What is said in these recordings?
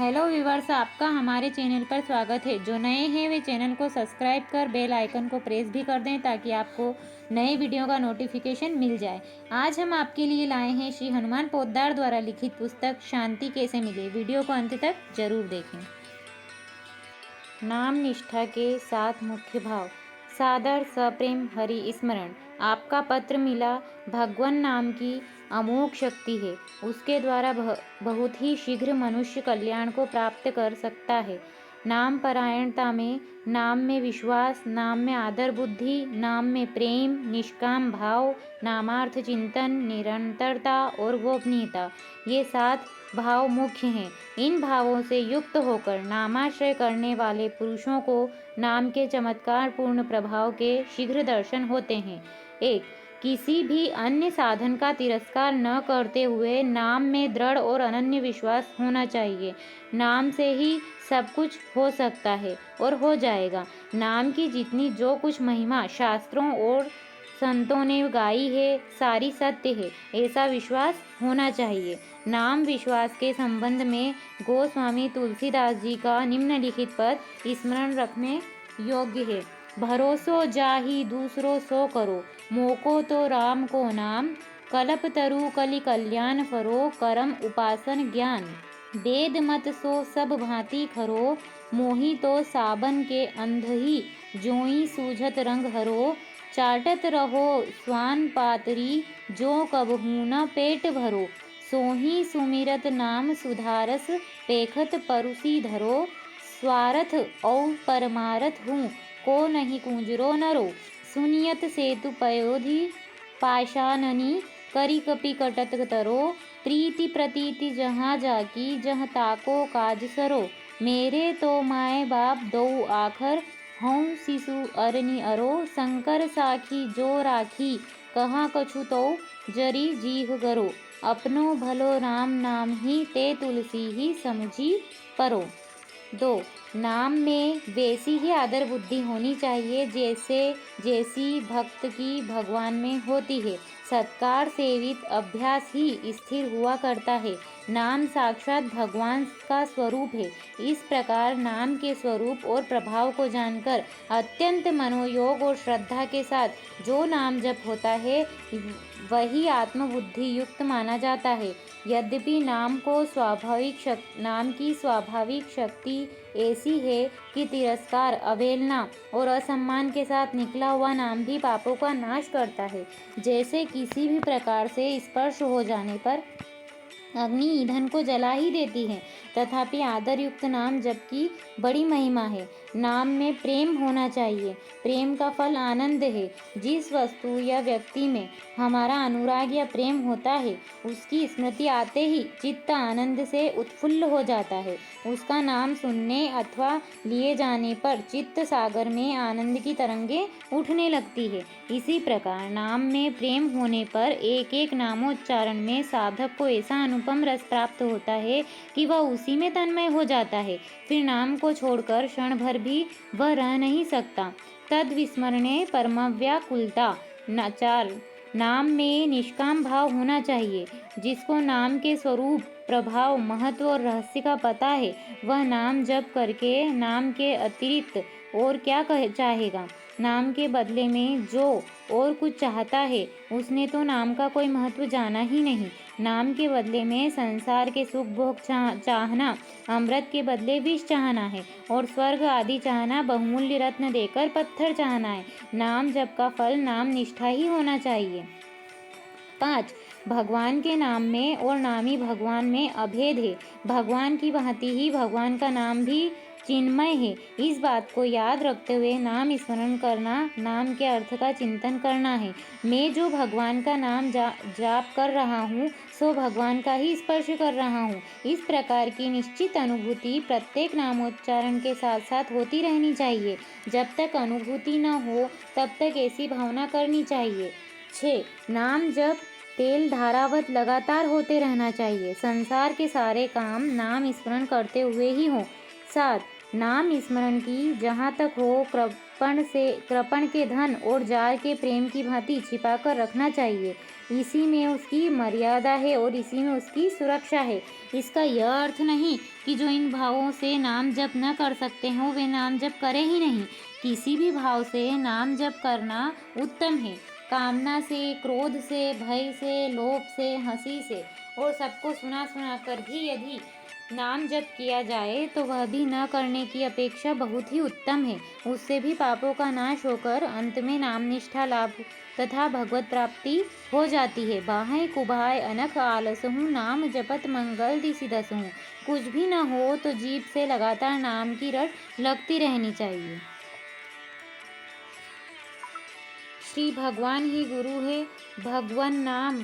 Hello viewers, आपका हमारे channel पर स्वागत है। जो नए हैं वे चैनल को सब्सक्राइब कर बेल आइकन को प्रेस भी कर दें ताकि आपको नए वीडियो का नोटिफिकेशन मिल जाए। आज हम आपके लिए लाए हैं श्री हनुमान पोद्दार द्वारा लिखित पुस्तक शांति कैसे मिले। वीडियो को अंत तक जरूर देखें। नाम निष्ठा के 7 मुख्य भाव। सादर सप्रेम हरि स्मरण। आपका पत्र मिला। भगवान नाम की अमोघ शक्ति है। उसके द्वारा बहुत ही शीघ्र मनुष्य कल्याण को प्राप्त कर सकता है। नाम परायणता में, नाम में विश्वास, नाम में आदर बुद्धि, नाम में प्रेम, निष्काम भाव, नामार्थ चिंतन, निरंतरता और गोपनीयता, ये 7 भाव मुख्य हैं। इन भावों से युक्त होकर नामाश्रय करने वाले पुरुषों को नाम के चमत्कार पूर्ण प्रभाव के शीघ्र दर्शन होते हैं। 1. किसी भी अन्य साधन का तिरस्कार न करते हुए नाम में दृढ़ और अनन्य विश्वास होना चाहिए। नाम से ही सब कुछ हो सकता है और हो जाएगा। नाम की जितनी जो कुछ महिमा शास्त्रों और संतों ने गाई है, सारी सत्य है, ऐसा विश्वास होना चाहिए। नाम विश्वास के संबंध में गोस्वामी तुलसीदास जी का निम्नलिखित पद स्मरण रखने योग्य है। भरोसो जाहि दूसरो सो करो, मोको तो राम को नाम, कल्प तरु कलि कल्याण फरो, करम उपासन ज्ञान। वेद मत सो सब भांति खरो, मोहि तो साबन के अंधही, जोई सूझत रंग हरो, चाटत रहो स्वान पातरी, जो कबहू न पेट भरो, सोही सुमिरत नाम सुधारस, पेखत परुसी धरो, स्वार्थ औ परमारथ हूँ, को नहीं कुंजरो नरो, सुनियत सेतु पयोधि पाषाणनी, करी कपि कटत तरो, प्रीति प्रतीति जहाँ जाकी, जहाँ ताको काज सरो, मेरे तो माए बाप दो आखर, हूँ शिशु अरनि अरो, शंकर साखी जो राखी, कहाँ कछु तो जरी जीह गरो, अपनो भलो राम नाम ही, ते तुलसी ही समझी परो। 2. नाम में वैसी ही आदर बुद्धि होनी चाहिए जैसी भक्त की भगवान में होती है। सत्कार सेवित अभ्यास ही स्थिर हुआ करता है। नाम साक्षात भगवान का स्वरूप है। इस प्रकार नाम के स्वरूप और प्रभाव को जानकर अत्यंत मनोयोग और श्रद्धा के साथ जो नाम जप होता है वही आत्मबुद्धि युक्त माना जाता है। यद्यपि नाम की स्वाभाविक शक्ति ऐसी है कि तिरस्कार, अवहेलना और असम्मान के साथ निकला हुआ नाम भी पापों का नाश करता है। जैसे किसी भी प्रकार से स्पर्श हो जाने पर अग्नि ईंधन को जला ही देती है, तथापि आदर युक्त नाम जप की बड़ी महिमा है। नाम में प्रेम होना चाहिए। प्रेम का फल आनंद है। जिस वस्तु या व्यक्ति में हमारा अनुराग या प्रेम होता है, उसकी स्मृति आते ही चित्त आनंद से उत्फुल्ल हो जाता है। उसका नाम सुनने अथवा लिए जाने पर चित्त सागर में आनंद की तरंगें उठने लगती है। इसी प्रकार नाम में प्रेम होने पर एक एक नामोच्चारण में साधक को ऐसा अनुपम रस प्राप्त होता है कि वह उसी में तन्मय हो जाता है। फिर नाम को छोड़कर क्षण भर भी वह रह नहीं सकता। तद विस्मरणे परमव्याकुलता। 4. नाम में निष्काम भाव होना चाहिए। जिसको नाम के स्वरूप, प्रभाव, महत्व और रहस्य का पता है, वह नाम जप करके नाम के अतिरिक्त और क्या चाहेगा। नाम के बदले में जो और कुछ चाहता है, उसने तो नाम का कोई महत्व जाना ही नहीं। नाम के बदले में संसार के सुख भोग चाहना, अमृत के बदले विष चाहना है और स्वर्ग आदि चाहना बहुमूल्य रत्न देकर पत्थर चाहना है। नाम जप का फल नाम निष्ठा ही होना चाहिए। 5. भगवान के नाम में और नामी भगवान में अभेद है। भगवान की भांति ही भगवान का नाम भी चिन्मय है। इस बात को याद रखते हुए नाम स्मरण करना, नाम के अर्थ का चिंतन करना है। मैं जो भगवान का नाम जाप कर रहा हूँ, सो भगवान का ही स्पर्श कर रहा हूँ। इस प्रकार की निश्चित अनुभूति प्रत्येक नामोच्चारण के साथ साथ होती रहनी चाहिए। जब तक अनुभूति न हो तब तक ऐसी भावना करनी चाहिए। 6. नाम जप तेल धारावत लगातार होते रहना चाहिए। संसार के सारे काम नाम स्मरण करते हुए ही हों। 7. नाम स्मरण की जहाँ तक हो कृपण के धन और जार के प्रेम की भांति छिपा कर रखना चाहिए। इसी में उसकी मर्यादा है और इसी में उसकी सुरक्षा है। इसका यह अर्थ नहीं कि जो इन भावों से नाम जप न कर सकते हो वे नाम जप करें ही नहीं। किसी भी भाव से नाम जप करना उत्तम है। कामना से, क्रोध से, भय से, लोभ से, हंसी से और सबको सुना सुना कर भी यदि नाम जप किया जाए तो वह भी न करने की अपेक्षा बहुत ही उत्तम है। उससे भी पापों का नाश होकर अंत में नाम निष्ठा लाभ तथा भगवत प्राप्ति हो जाती है। बाहें कुबाय अनख आलसहूँ, नाम जपत मंगल दिसि दसहूँ। कुछ भी न हो तो जीभ से लगातार नाम की रट लगती रहनी चाहिए। श्री भगवान ही गुरु है, भगवान नाम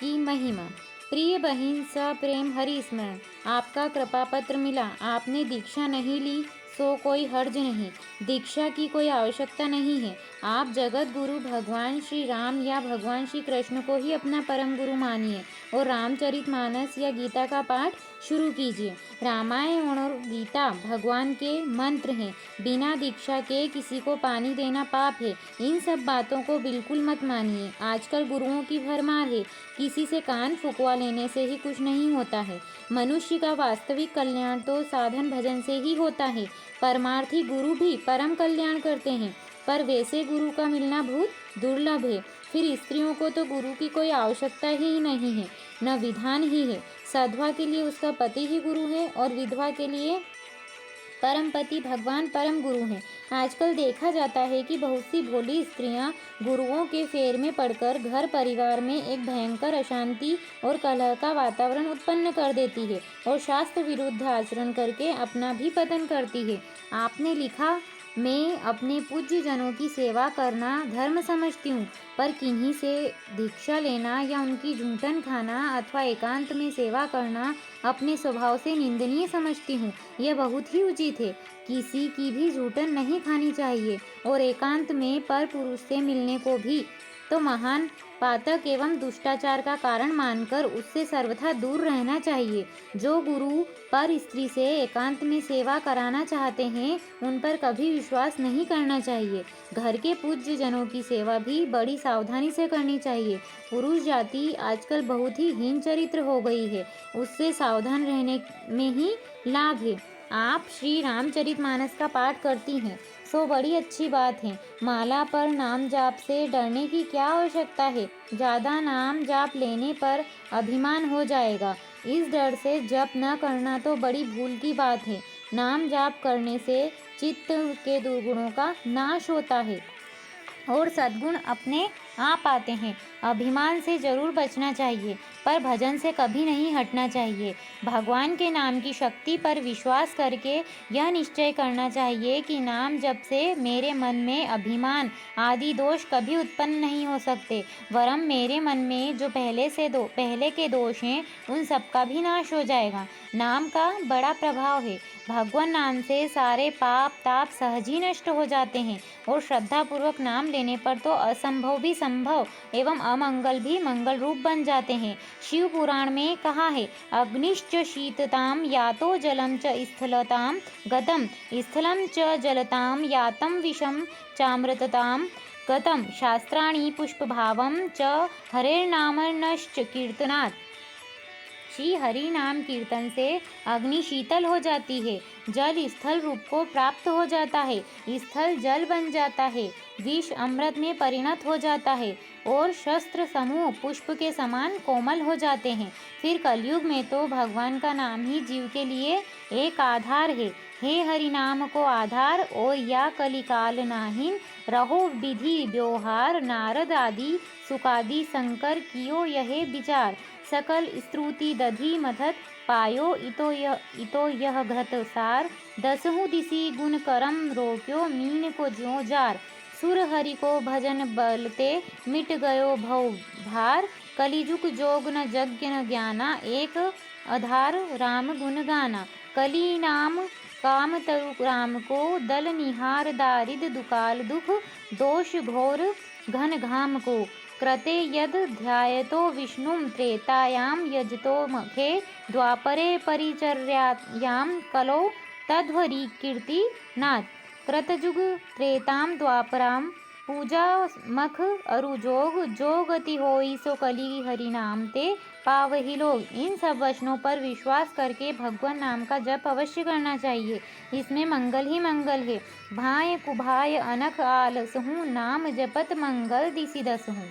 की महिमा। प्रिय बहिन, सप्रेम हरि स्मरण। आपका कृपा पत्र मिला। आपने दीक्षा नहीं ली सो कोई हर्ज नहीं। दीक्षा की कोई आवश्यकता नहीं है। आप जगत गुरु भगवान श्री राम या भगवान श्री कृष्ण को ही अपना परम गुरु मानिए और रामचरितमानस या गीता का पाठ शुरू कीजिए। रामायण और गीता भगवान के मंत्र हैं। बिना दीक्षा के किसी को पानी देना पाप है। इन सब बातों को बिल्कुल मत मानिए। आजकल गुरुओं की भरमार है। किसी से कान फुकवा लेने से ही कुछ नहीं होता है। मनुष्य का वास्तविक कल्याण तो साधन भजन से ही होता है। परमार्थी गुरु भी परम कल्याण करते हैं, पर वैसे गुरु का मिलना बहुत दुर्लभ है। फिर स्त्रियों को तो गुरु की कोई आवश्यकता ही नहीं है, न विधान ही है। साधवा के लिए उसका पति ही गुरु है और विधवा के लिए परम पति भगवान परम गुरु हैं। आजकल देखा जाता है कि बहुत सी भोली स्त्रियां गुरुओं के फेर में पड़कर घर परिवार में एक भयंकर अशांति और कलह का वातावरण उत्पन्न कर देती है और शास्त्र विरुद्ध आचरण करके अपना भी पतन करती है। आपने लिखा, मैं अपने पूज्य जनों की सेवा करना धर्म समझती हूँ, पर किन्हीं से दीक्षा लेना या उनकी झूठन खाना अथवा एकांत में सेवा करना अपने स्वभाव से निंदनीय समझती हूँ। यह बहुत ही उचित है। किसी की भी झूठन नहीं खानी चाहिए और एकांत में पर पुरुष से मिलने को भी तो महान पातक एवं दुष्टाचार का कारण मानकर उससे सर्वथा दूर रहना चाहिए। जो गुरु पर स्त्री से एकांत में सेवा कराना चाहते हैं उन पर कभी विश्वास नहीं करना चाहिए। घर के पूज्य जनों की सेवा भी बड़ी सावधानी से करनी चाहिए। पुरुष जाति आजकल बहुत ही हीन चरित्र हो गई है, उससे सावधान रहने में ही लाभ है। आप श्री रामचरितमानस का पाठ करती हैं सो बड़ी अच्छी बात है। माला पर नाम जाप से डरने की क्या आवश्यकता है। ज़्यादा नाम जाप लेने पर अभिमान हो जाएगा। इस डर से जप न करना तो बड़ी भूल की बात है। नाम जाप करने से चित्त के दुर्गुणों का नाश होता है और सद्गुण अपने आप आते हैं। अभिमान से जरूर बचना चाहिए, पर भजन से कभी नहीं हटना चाहिए। भगवान के नाम की शक्ति पर विश्वास करके यह निश्चय करना चाहिए कि नाम जप से मेरे मन में अभिमान आदि दोष कभी उत्पन्न नहीं हो सकते, वरम मेरे मन में जो पहले के दोष हैं उन सब का भी नाश हो जाएगा। नाम का बड़ा प्रभाव है। भगवान नाम से सारे पाप ताप सहज ही नष्ट हो जाते हैं और श्रद्धा पूर्वक नाम लेने पर तो असंभव भी संभव एवं अमंगल भी मंगल रूप बन जाते हैं। शिव पुराण में कहा है, अग्निश्च शीतताम यातो जलम च स्थलताम गतम, स्थलम च जलताम यातम विषम चामृतताम गतम, शास्त्राणि पुष्पभावम च हरेर्नामर्नश्च कीर्तनात्। श्री हरि नाम कीर्तन से अग्नि शीतल हो जाती है, जल स्थल रूप को प्राप्त हो जाता है, स्थल जल बन जाता है, विष अमृत में परिणत हो जाता है और शस्त्र समूह पुष्प के समान कोमल हो जाते हैं। फिर कलयुग में तो भगवान का नाम ही जीव के लिए एक आधार है। हे हरि नाम को आधार ओ या कलिकाल नाहिन, रहो विधि व्यवहार, नारद आदि सुकादि शंकर कियो यहे विचार, सकल स्तुति दधि मथत पायो इतो यह घृत सार, दसहु दिशि गुण करम रोक्यो मीन को ज्यों जार, सुर हरि को भजन बलते मिट गयो भव भार, कलिजुग जोग न यज्ञ न ज्ञाना, एक आधार राम गुण गाना, कली नाम काम तरु राम को, दल निहार दारिद दुकाल दुख, दोष घोर घन घाम को, कृते यद ध्यायतो विष्णुं त्रेतायां यजतो मखे, द्वापरे परिचर्यायां कलौ तद्वरी कीर्ति नाथ कृतजुग त्रेताम द्वापराम पूजा मख अरु जोग जो गति होई सो कली हरि नाम ते पावही लोग। इन सब वचनों पर विश्वास करके भगवान नाम का जप अवश्य करना चाहिए। इसमें मंगल ही मंगल है। भाय कुभाय अनख आलसहूँ नाम जपत मंगल दिसि दसहूँ।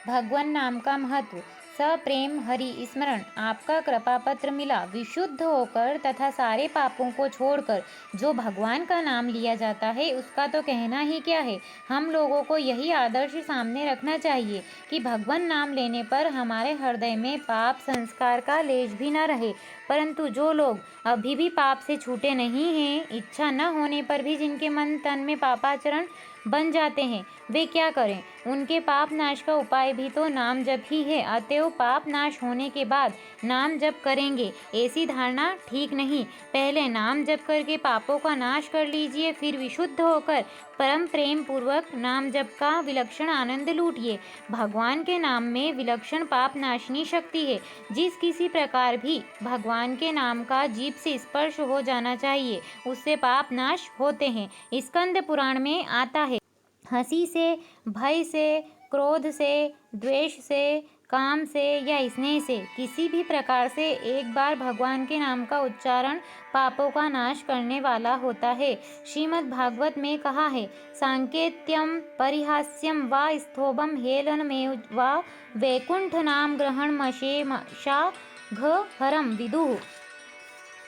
भगवान नाम का महत्व। सप्रेम हरि स्मरण। आपका कृपा पत्र मिला। विशुद्ध होकर तथा सारे पापों को छोड़कर जो भगवान का नाम लिया जाता है उसका तो कहना ही क्या है। हम लोगों को यही आदर्श सामने रखना चाहिए कि भगवान नाम लेने पर हमारे हृदय में पाप संस्कार का लेश भी न रहे। परंतु जो लोग अभी भी पाप से छूटे नहीं हैं, इच्छा न होने पर भी जिनके मन तन में पापाचरण बन जाते हैं, वे क्या करें। उनके पाप नाश का उपाय भी तो नाम जप ही है। अतएव पाप नाश होने के बाद नाम जप करेंगे, ऐसी धारणा ठीक नहीं। पहले नाम जप करके पापों का नाश कर लीजिए, फिर विशुद्ध होकर परम प्रेम पूर्वक नाम जप का विलक्षण आनंद लूटिए। भगवान के नाम में विलक्षण पाप नाशनी शक्ति है। जिस किसी प्रकार भी भगवान के नाम का जीभ से स्पर्श हो जाना चाहिए, उससे पाप नाश होते हैं। स्कंद पुराण में आता है, हंसी से, भय से, क्रोध से, द्वेष से, काम से या स्नेह से किसी भी प्रकार से एक बार भगवान के नाम का उच्चारण पापों का नाश करने वाला होता है। श्रीमद् भागवत में कहा है, सांकेत्यम परिहास्यम वा स्तोभम हेलनमेव वा वैकुंठ नाम ग्रहण मशेमशा घ हरम विदुः।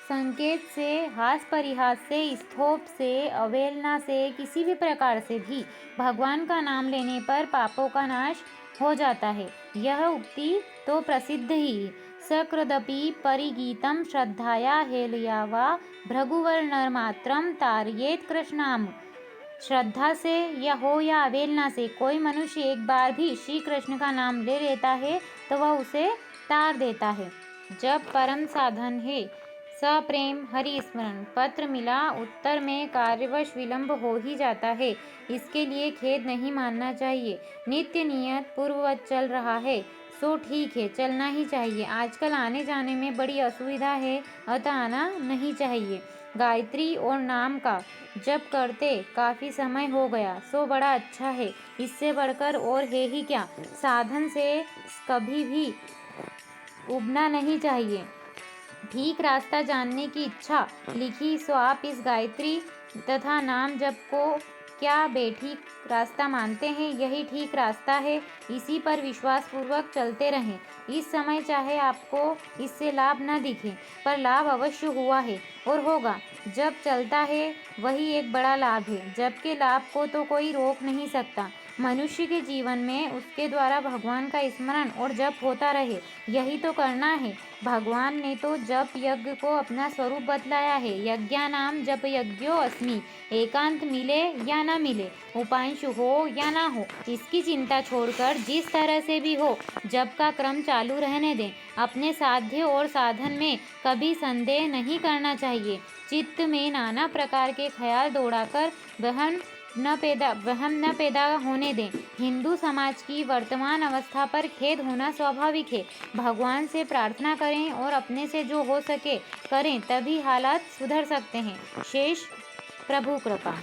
संकेत से, हास परिहास से, स्तोप से, अवहेलना से, किसी भी प्रकार से भी भगवान का नाम लेने पर पापों का नाश हो जाता है। यह उक्ति तो प्रसिद्ध ही। सकृदपि परिगीतम श्रद्धाया हेलया वा भृगुवर नरमात्रम तारयेत कृष्णाम। श्रद्धा से या अवहेलना से कोई मनुष्य एक बार भी श्री कृष्ण का नाम ले लेता है तो वह उसे तार देता है। जब परम साधन है। सप्रेम हरि स्मरण। पत्र मिला, उत्तर में कार्यवश विलंब हो ही जाता है, इसके लिए खेद नहीं मानना चाहिए। नित्य नियत पूर्ववत चल रहा है सो ठीक है, चलना ही चाहिए। आजकल आने जाने में बड़ी असुविधा है, अतः आना नहीं चाहिए। गायत्री और नाम का जप करते काफ़ी समय हो गया सो बड़ा अच्छा है, इससे बढ़कर और है ही क्या। साधन से कभी भी उबना नहीं चाहिए। ठीक रास्ता जानने की इच्छा लिखी सो आप इस गायत्री तथा नाम जप को क्या बेठीक रास्ता मानते हैं। यही ठीक रास्ता है, इसी पर विश्वास पूर्वक चलते रहें। इस समय चाहे आपको इससे लाभ न दिखे, पर लाभ अवश्य हुआ है और होगा। जब चलता है वही एक बड़ा लाभ है। जब के लाभ को तो कोई रोक नहीं सकता। मनुष्य के जीवन में उसके द्वारा भगवान का स्मरण और जप होता रहे, यही तो करना है। भगवान ने तो जप यज्ञ को अपना स्वरूप बतलाया है। यज्ञानाम जप यज्ञो अस्मि। एकांत मिले या ना मिले, उपांशु हो या ना हो, इसकी चिंता छोड़कर जिस तरह से भी हो जप का क्रम चालू रहने दें। अपने साध्य और साधन में कभी संदेह नहीं करना चाहिए। चित्त में नाना प्रकार के ख्याल दौड़ाकर वहम न पैदा होने दें। हिंदू समाज की वर्तमान अवस्था पर खेद होना स्वाभाविक है। भगवान से प्रार्थना करें और अपने से जो हो सके करें, तभी हालात सुधर सकते हैं। शेष प्रभु कृपा।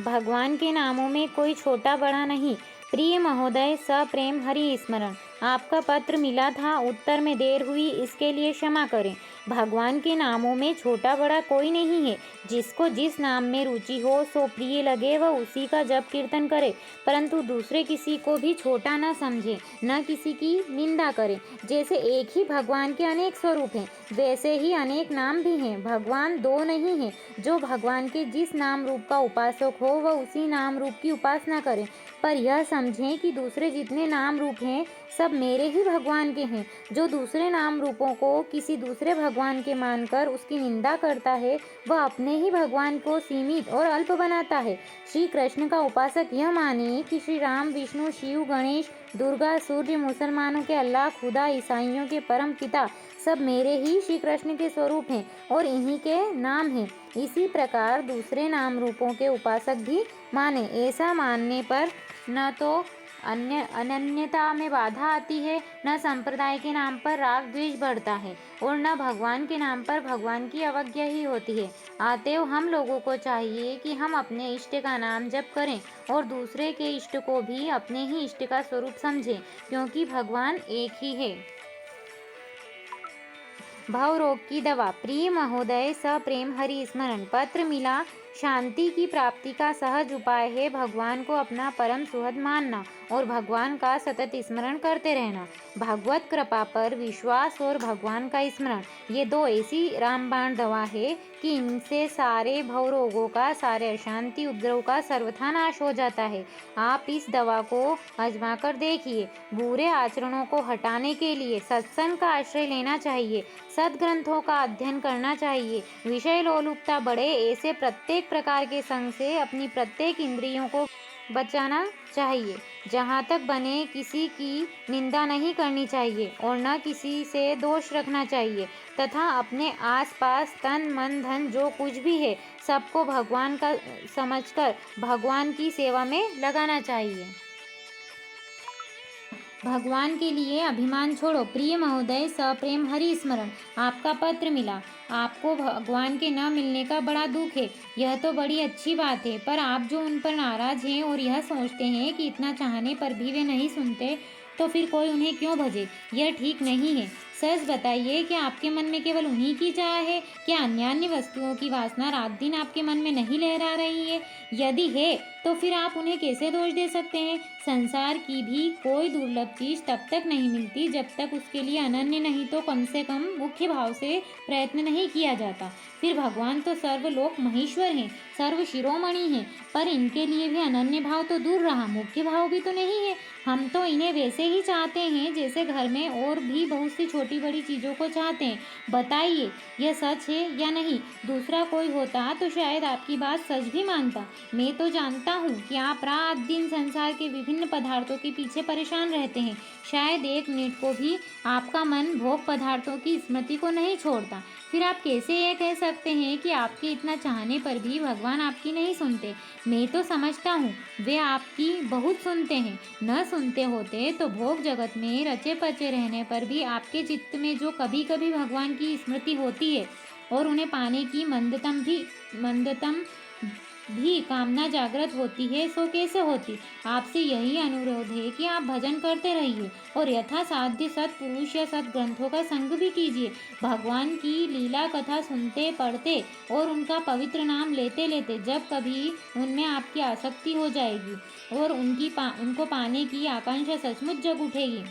भगवान के नामों में कोई छोटा बड़ा नहीं। प्रिय महोदय, सप्रेम हरि स्मरण। आपका पत्र मिला था, उत्तर में देर हुई, इसके लिए क्षमा करें। भगवान के नामों में छोटा बड़ा कोई नहीं है। जिसको जिस नाम में रुचि हो सो प्रिय लगे वह उसी का जप कीर्तन करे, परंतु दूसरे किसी को भी छोटा न समझे, न किसी की निंदा करे। जैसे एक ही भगवान के अनेक स्वरूप हैं, वैसे ही अनेक नाम भी हैं। भगवान दो नहीं हैं। जो भगवान के जिस नाम रूप का उपासक हो वह उसी नाम रूप की उपासना करे, पर यह समझें कि दूसरे जितने नाम रूप हैं सब मेरे ही भगवान के हैं। जो दूसरे नाम रूपों को किसी दूसरे भगवान के मानकर उसकी निंदा करता है वह अपने ही भगवान को सीमित और अल्प बनाता है। श्री कृष्ण का उपासक यह माने कि श्री राम, विष्णु, शिव, गणेश, दुर्गा, सूर्य, मुसलमानों के अल्लाह, खुदा, ईसाइयों के परम पिता सब मेरे ही श्री कृष्ण के स्वरूप हैं और इन्हीं के नाम हैं। इसी प्रकार दूसरे नाम रूपों के उपासक भी माने। ऐसा मानने पर न तो अनन्यता में बाधा आती है, न संप्रदाय के नाम पर राग द्वेष बढ़ता है और न भगवान के नाम पर भगवान की अवज्ञा ही होती है। अतएव हम लोगों को चाहिए कि हम अपने इष्ट का नाम जप करें और दूसरे के इष्ट को भी अपने ही इष्ट का स्वरूप समझें, क्योंकि भगवान एक ही है। भव रोग की दवा। प्रिय महोदय, सप्रेम हरि स्मरण। पत्र मिला। शांति की प्राप्ति का सहज उपाय है भगवान को अपना परम सुहृद मानना और भगवान का सतत स्मरण करते रहना। भगवत कृपा पर विश्वास और भगवान का स्मरण, ये दो ऐसी रामबाण दवा है कि इनसे सारे भव रोगों का, सारे अशांति उपद्रव का सर्वथा नाश हो जाता है। आप इस दवा को आजमा कर देखिए। बुरे आचरणों को हटाने के लिए सत्संग का आश्रय लेना चाहिए, सदग्रंथों का अध्ययन करना चाहिए। विषय लोलुपता बढ़े ऐसे प्रत्येक प्रकार के संग से अपनी प्रत्येक इंद्रियों को बचाना चाहिए। जहाँ तक बने किसी की निंदा नहीं करनी चाहिए और न किसी से दोष रखना चाहिए तथा अपने आसपास तन मन धन जो कुछ भी है सबको भगवान का समझकर भगवान की सेवा में लगाना चाहिए। भगवान के लिए अभिमान छोड़ो। प्रिय महोदय, सप्रेम हरि स्मरण। आपका पत्र मिला। आपको भगवान के न मिलने का बड़ा दुख है, यह तो बड़ी अच्छी बात है, पर आप जो उन पर नाराज हैं और यह सोचते हैं कि इतना चाहने पर भी वे नहीं सुनते, तो फिर कोई उन्हें क्यों भजे, यह ठीक नहीं है। सच बताइए कि आपके मन में केवल उन्हीं की चाह है, क्या अन्य अन्य वस्तुओं की वासना रात दिन आपके मन में नहीं लहरा रही है? यदि है तो फिर आप उन्हें कैसे दोष दे सकते हैं? संसार की भी कोई दुर्लभ चीज तब तक नहीं मिलती जब तक उसके लिए अनन्य नहीं तो कम से कम मुख्य भाव से प्रयत्न नहीं किया जाता। फिर भगवान तो सर्वलोक महेश्वर हैं, सर्व शिरोमणि हैं, पर इनके लिए भी अनन्य भाव तो दूर रहा, मुख्य भाव भी तो नहीं है। हम तो इन्हें वैसे ही चाहते हैं जैसे घर में और भी बहुत सी छोटी बड़ी चीज़ों को चाहते हैं। बताइए यह सच है या नहीं? दूसरा कोई होता तो शायद आपकी बात सच भी मानता। मैं तो जानता हूँ कि आप रात दिन संसार के विभिन्न पदार्थों के पीछे परेशान रहते हैं। शायद एक मिनट को भी आपका मन भोग पदार्थों की स्मृति को नहीं छोड़ता। फिर आप कैसे ये कह सकते हैं कि आपके इतना चाहने पर भी भगवान आपकी नहीं सुनते? मैं तो समझता हूँ वे आपकी बहुत सुनते हैं। न सुनते होते तो भोग जगत में रचे पचे रहने पर भी आपके चित्त में जो कभी कभी भगवान की स्मृति होती है और उन्हें पाने की मंदतम भी कामना जागृत होती है, सो कैसे होती? आपसे यही अनुरोध है कि आप भजन करते रहिए और यथा साध्य सत्पुरुष या सदग्रंथों का संग भी कीजिए। भगवान की लीला कथा सुनते पढ़ते और उनका पवित्र नाम लेते लेते जब कभी उनमें आपकी आसक्ति हो जाएगी और उनको पाने की आकांक्षा सचमुच जग उठेगी,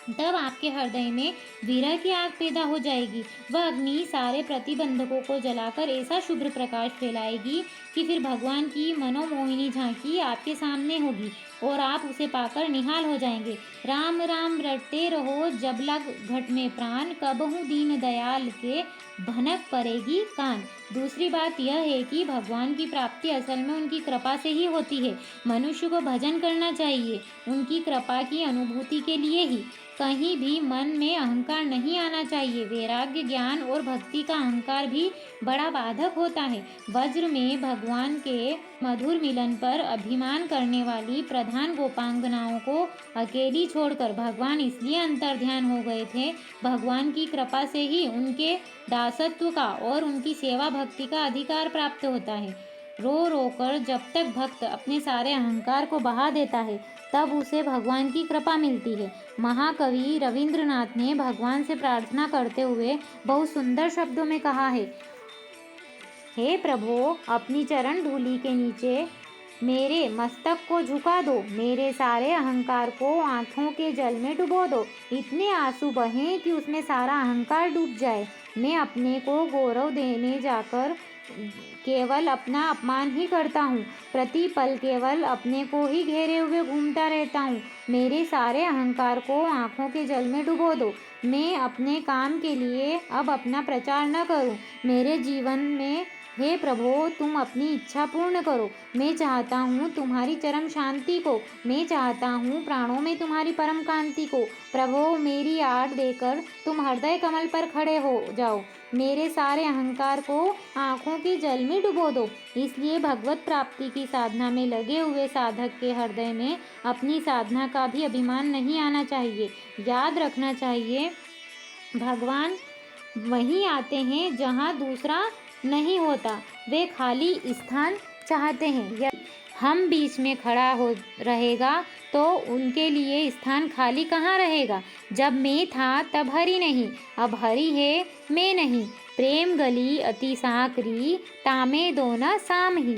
तब आपके हृदय में विरह की आग पैदा हो जाएगी। वह अग्नि सारे प्रतिबंधकों को जलाकर ऐसा शुभ्र प्रकाश फैलाएगी कि फिर भगवान की मनोमोहिनी झांकी आपके सामने होगी और आप उसे पाकर निहाल हो जाएंगे। राम राम रटते रहो जब लग घट में प्राण, कबहू दीन दयाल के भनक पड़ेगी कान। दूसरी बात यह है कि भगवान की प्राप्ति असल में उनकी कृपा से ही होती है। मनुष्य को भजन करना चाहिए उनकी कृपा की अनुभूति के लिए ही। कहीं भी मन में अहंकार नहीं आना चाहिए। वैराग्य, ज्ञान और भक्ति का अहंकार भी बड़ा बाधक होता है। वज्र में भगवान के मधुर मिलन पर अभिमान करने वाली प्रधान गोपांगनाओं को अकेली छोड़कर भगवान इसलिए अंतर्ध्यान हो गए थे। भगवान की कृपा से ही उनके दासत्व का और उनकी सेवा भक्ति का अधिकार प्राप्त होता है। रो रो कर जब तक भक्त अपने सारे अहंकार को बहा देता है तब उसे भगवान की कृपा मिलती है। महाकवि रविंद्रनाथ ने भगवान से प्रार्थना करते हुए बहुत सुंदर शब्दों में कहा है, हे प्रभु, अपनी चरण धूलि के नीचे मेरे मस्तक को झुका दो, मेरे सारे अहंकार को आँखों के जल में डुबो दो, इतने आंसू बहें कि उसमें सारा अहंकार डूब जाए। मैं अपने को गौरव देने जाकर केवल अपना अपमान ही करता हूँ, प्रति पल केवल अपने को ही घेरे हुए घूमता रहता हूँ। मेरे सारे अहंकार को आँखों के जल में डुबो दो। मैं अपने काम के लिए अब अपना प्रचार न करूँ। मेरे जीवन में हे प्रभो, तुम अपनी इच्छा पूर्ण करो। मैं चाहता हूँ तुम्हारी चरम शांति को। मैं चाहता हूँ प्राणों में तुम्हारी परम कांति को। प्रभो, मेरी आड़ देकर तुम हृदय कमल पर खड़े हो जाओ। मेरे सारे अहंकार को आँखों की जल में डुबो दो। इसलिए भगवत प्राप्ति की साधना में लगे हुए साधक के हृदय में अपनी साधना का भी अभिमान नहीं आना चाहिए। याद रखना चाहिए, भगवान वहीं आते हैं जहाँ दूसरा नहीं होता। वे खाली स्थान चाहते हैं। यदि हम बीच में खड़ा हो रहेगा तो उनके लिए स्थान खाली कहाँ रहेगा। जब मैं था तब हरि नहीं, अब हरि है मैं नहीं। प्रेम गली अति साकरी, तामे दोना साम ही।